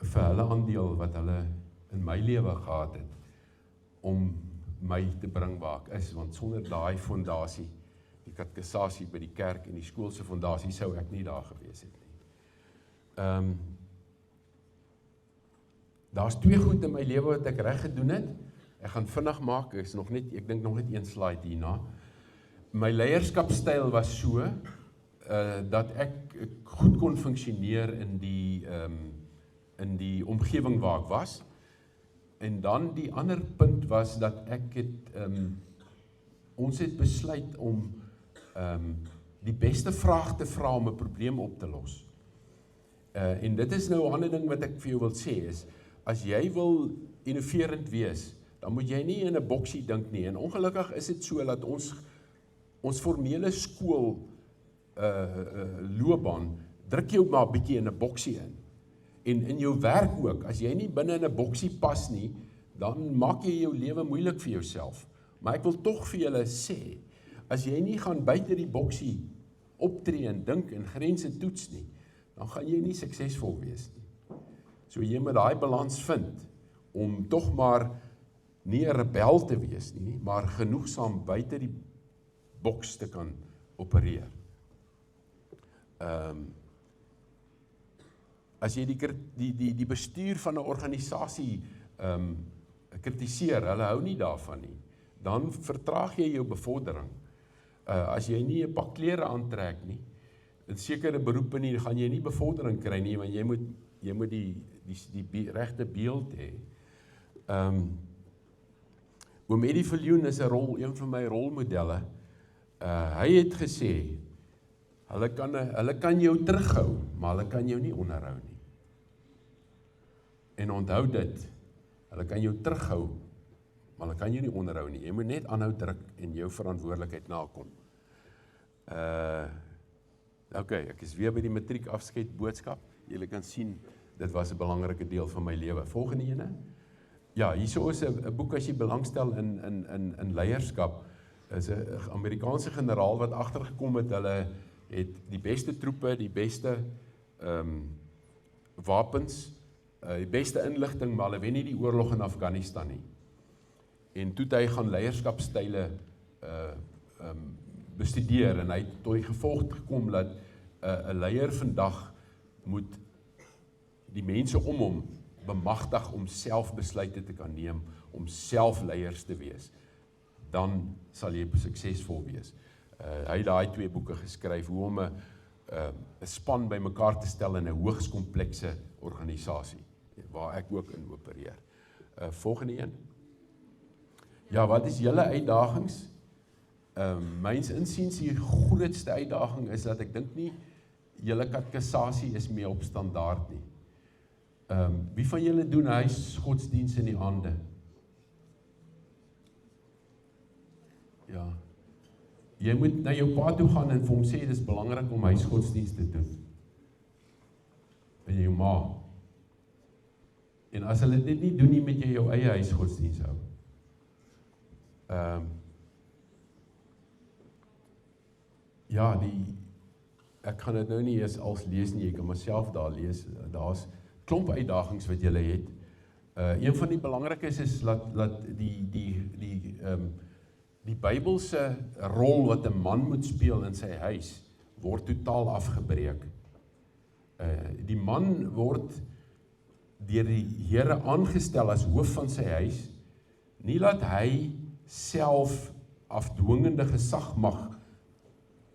vir hulle aandeel wat hulle in my lewe gehad het, om my te bring waar ek is, want sonder daai fondasie, die katekisasie by die kerk en die skoolse fondasie, sou ek nie daar gewees het nie. Daar's twee goed in my lewe wat ek reg gedoen het. Ek gaan vinnig maak, ek dink nog net een slide hierna. My leierskapstyl was so, dat ek goed kon funksioneer in die omgewing waar ek was. En dan die ander punt was dat ons het besluit om die beste vraag te vra om 'n probleem op te los. En dit is nou 'n ander ding wat ek vir jou wil sê is, as jy wil innoverend wees, dan moet jy nie in 'n boksie dink nie. En ongelukkig is dit so dat ons formele skool loopbaan druk jou maar 'n bietjie in 'n boksie in. En in jou werk ook, as jy nie binne in 'n boksie pas nie, dan maak jy jou lewe moeilik vir jouself. Maar ek wil tog vir julle sê, as jy nie gaan buite die boksie optree en dink en grense toets nie, dan gaan jy nie suksesvol wees nie. So jy moet daai balans vind, om tog maar nie 'n rebel te wees nie, maar genoegsaam buite die boks te kan opereer. As jy die bestuur van 'n organisasie kritiseer, hulle hou nie daarvan nie, dan vertraag jy jou bevordering. As jy nie 'n pak klere aantrek nie, in sekere beroepe nie, gaan jy nie bevordering kry nie, want jy moet die regte beeld hê. Oom Eddie Viljoen is een van my rolmodelle. Hy het gesê, hulle kan jou terughou, maar hulle kan jou nie onderhou nie. En onthou dit, hulle kan jou terughou, maar hulle kan jou nie onderhou nie. Jy moet net aanhou druk en jou verantwoordelikheid nakom. Ok, ek is weer by die matriek afskeid boodskap. Julle kan sien, dit was 'n belangrike deel van my lewe. Volgende ene. Ja, hierso is 'n boek as jy belangstel in leierskap. Is 'n Amerikaanse generaal wat agtergekom het, hulle het die beste troepe, die beste wapens, die beste inligting, maar hulle wen nie die oorlog in Afghanistan nie. En toe het hy gaan leierskapstyle bestudeer, en hy het tot die gevolg gekom dat 'n leier vandag moet die mense om hom bemagtig om self besluite te kan neem, om self leiers te wees. Dan sal jy suksesvol wees. Hy het daai twee boeke geskryf, hoe om 'n span bymekaar te stel in 'n hoogs komplekse organisasie. waar ek ook in opereer. Volgende een. Ja, wat is julle uitdagings? Myns insiens die grootste uitdaging is dat ek dink nie, julle katekisasie is meer op standaard nie. Wie van julle doen huisgodsdienst in die aande? Ja. Jy moet na jou pa toe gaan en vir hom sê, dit is belangrik om huisgodsdienst te doen. En jou ma. En as hulle dit nie doen nie, met jy jou eie huisgodsdienst hou. Ja, ek gaan dit nou nie eers als lees nie, ek kan myself daar lees, daar is klomp uitdagings wat julle het. Een van die belangrikes is dat die Bybelse rol wat 'n man moet speel in sy huis, word totaal afgebreek. Die man word deur die Here aangestel as hoof van sy huis, nie laat hy self afdwingende gesag mag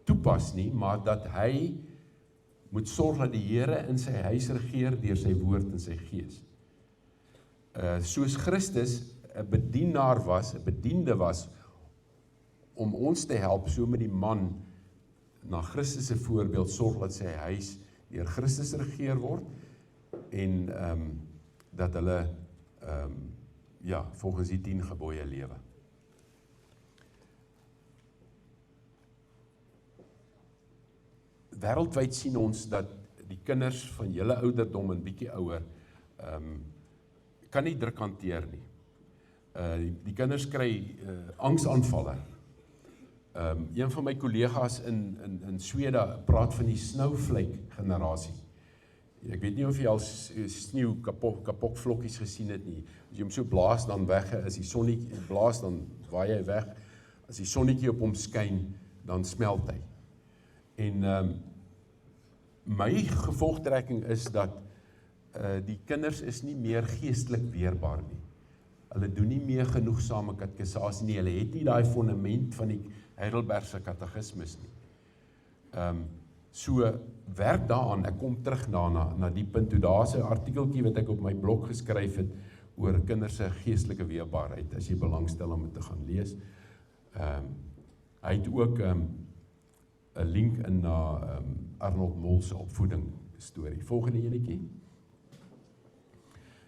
toepas nie, maar dat hy moet sorg dat die Here in sy huis regeer deur sy woord en sy gees. Soos Christus 'n bedienaar was, 'n bediende was, om ons te help, so met die man na Christus se voorbeeld sorg dat sy huis deur Christus regeer word, en dat hulle volgens die 10 gebooie lewe. Wêreldwyd sien ons dat die kinders van julle ouderdom en bietjie ouer kan nie druk hanteer nie. Die kinders kry angsaanvalle. Een van my kollegas in Swede praat van die snowflake generasie. Ek weet nie of jy al sneeu kapokvlokkies gesien het nie. As jy hom so blaas, dan weg, as die sonnetjie blaas, dan waai hy weg. As die sonnetjie op hom skyn, dan smelt hy. En my gevolgtrekking is dat die kinders is nie meer geestelik weerbaar nie. Hulle doen nie meer genoegsame katekisasie nie. Hulle het nie daai fondament van die Heidelbergse katekismes nie. So werk daaraan, ek kom terug na die punt toe, daar is 'n artikeltjie wat ek op my blog geskryf het oor kinders se geestelike weerbaarheid, as jy belangstel om dit te gaan lees. Hy het ook 'n link in na Arnold Mol se opvoeding storie. Volgende enetjie.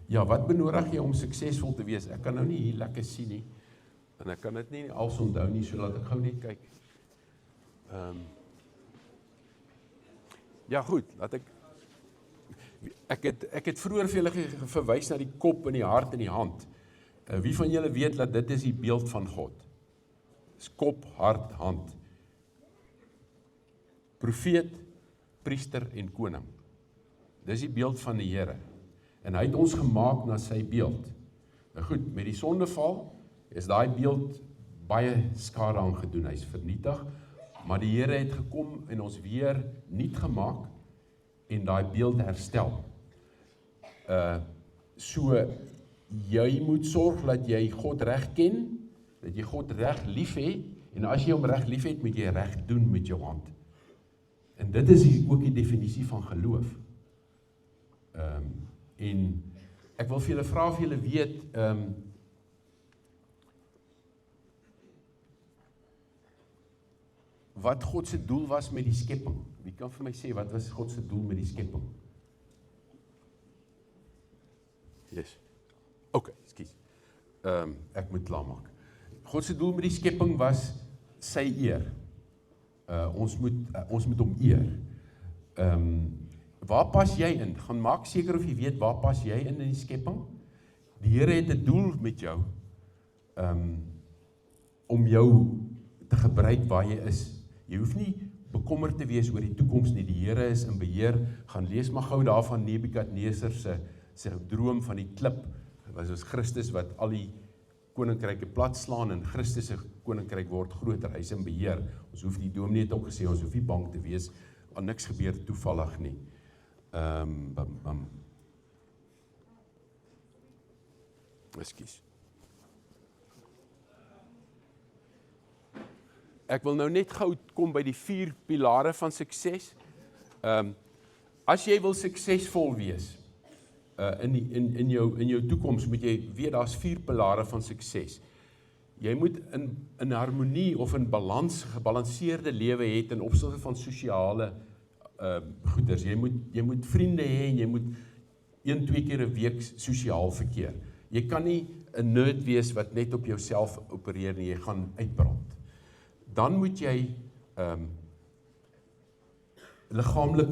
Ja, wat benodig jy om suksesvol te wees? Ek kan nou nie hier lekker sien nie, en ek kan dit nie als onthou nie, so laat ek gou net kyk. Ja goed, laat ek het vroeër vir julle verwys na die kop en die hart en die hand. Wie van julle weet dat dit is die beeld van God? Dis kop, hart, hand. Profeet, priester en koning. Dis die beeld van die Here. En hy het ons gemaak na sy beeld. Nou goed, met die sondeval is daai beeld baie skade aangedoen. Hy's vernietig, maar die Here het gekom en ons weer nuut gemaak en daai beeld herstel. So jy moet sorg dat jy God reg ken, dat jy God reg lief het, en as jy hom reg lief het, moet jy reg doen met jou hand. En dit is ook die definisie van geloof. En ek wil vir julle vra of julle weet, wat God se doel was met die skepping. Wie kan vir my sê, wat was God se doel met die skepping? Yes. Ok, ekskuus. Ek moet klaarmaak. God se doel met die skepping was sy eer. Ons moet hom eer. Waar pas jy in? Gaan maak seker of jy weet, waar pas jy in die skepping? Die Here het 'n doel met jou, om jou te gebruik waar jy is. Jy hoef nie bekommerd te wees oor die toekoms nie. Die Here is in beheer. Gaan lees maar gou daarvan Nebukadneser se droom van die klip. Was soos Christus wat al die koninkryke plat slaan, en Christus se koninkryk word groter. Hy's in beheer. Ons hoef die dominee het ook gesê, ons hoef nie bang te wees, al niks gebeur toevallig nie. Ekskuus. Ek wil nou net gou kom by die 4 pilare van sukses. As jy wil suksesvol wees, in jou toekoms moet jy weet, daar's 4 pilare van sukses. Jy moet in harmonie of in balans, gebalanseerde lewe hê ten opsigte van sosiale goeders. Jy moet vriende hê en jy moet 1-2 keer 'n week sosiaal verkeer. Jy kan nie 'n nerd wees wat net op jouself opereer nie, jy gaan uitbrand. Dan moet jy liggaamlik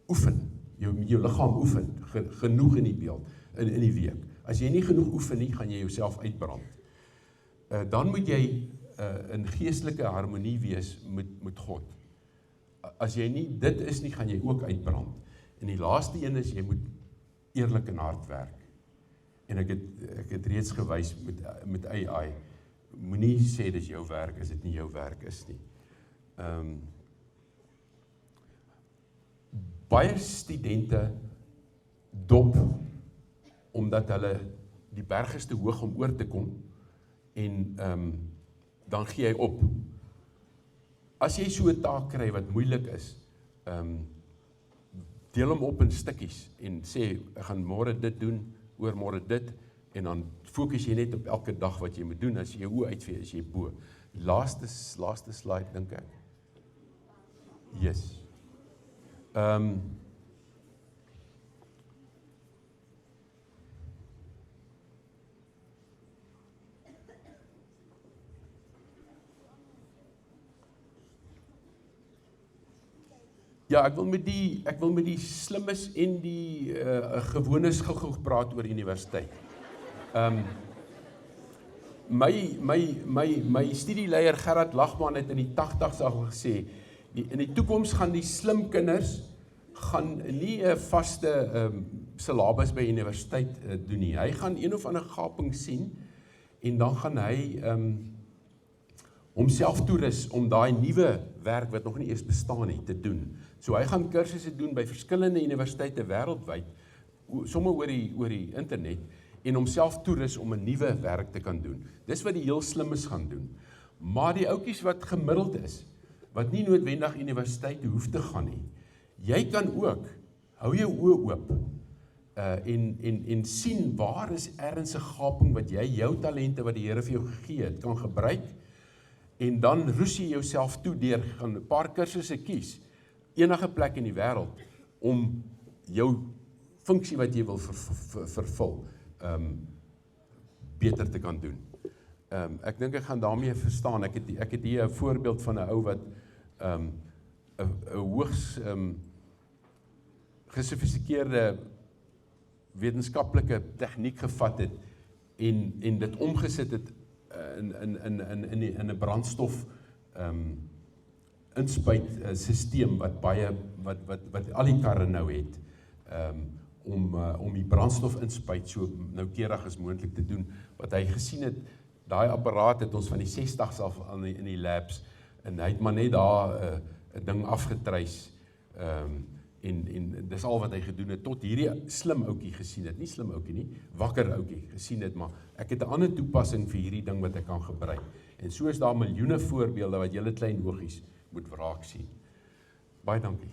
oefen. Jou liggaam oefen, genoeg in die beeld, in die week. As jy nie genoeg oefen nie, gaan jy jouself uitbrand. Dan moet jy in geestelike harmonie wees met God. As jy nie dit is nie, gaan jy ook uitbrand. En die laaste een is, jy moet eerlik en hard werk. En ek het reeds gewys met AI, moenie sê dis jou werk, as dit nie jou werk is nie. Baie studente dop, omdat hulle die berg is te hoog om oor te kom, en dan gee hy op. As jy so 'n taak kry wat moeilik is, deel hom op in stukkies, en sê, ek gaan môre dit doen, oormôre dit, en dan fokus jy net op elke dag wat jy moet doen, as jy jou oë uitvee, as jy bo. Laaste slide, dink ek. Yes. Ja, ek wil met die slimmes en die gewones gou praat oor universiteit. My studieleier Gerard Lagman het in die 80's al gesê, in die toekoms gaan die slim kinders gaan nie 'n vaste syllabus by universiteit doen nie. Hy gaan een of ander gaping sien, en dan gaan hy homself toerus om daai nuwe werk wat nog nie eers bestaan het te doen. So hy gaan kursusse doen by verskillende universiteite wêreldwyd, somme oor die internet, en homself toerus om 'n nuwe werk te kan doen. Dis wat die heel slimmes gaan doen. Maar die ouetjies wat gemiddeld is, wat nie noodwendig universiteit hoef te gaan nie, jy kan ook, hou jou oë oop, en sien waar is ergens 'n gaping wat jy jou talente wat die Here vir jou gegee het, kan gebruik, en dan roes jy jouself toe deur, gaan 'n paar kursusse kies, enige plek in die wêreld, om jou funksie wat jy wil vervul, beter te kan doen. Ek dink ek gaan daarmee verstaan, ek het hier 'n voorbeeld van 'n ou wat 'n hoogs gesofistikeerde wetenskaplike tegniek gevat het, en dit omgesit het in 'n brandstof inspuit sisteem wat al die karre nou het, om die brandstof inspuit so noukeurig as moontlik te doen. Wat hy gesien het, daai apparaat het ons van die 60's af in die labs, en hy het maar net daar 'n ding afgetreis, en dis al wat hy gedoen het, tot hierdie slim ouetjie gesien het, nie slim ouetjie nie, wakker ouetjie gesien het, maar ek het 'n ander toepassing vir hierdie ding wat ek kan gebruik. En so is daar miljoene voorbeelde wat julle klein oogies moet raak sien. Baie dankie.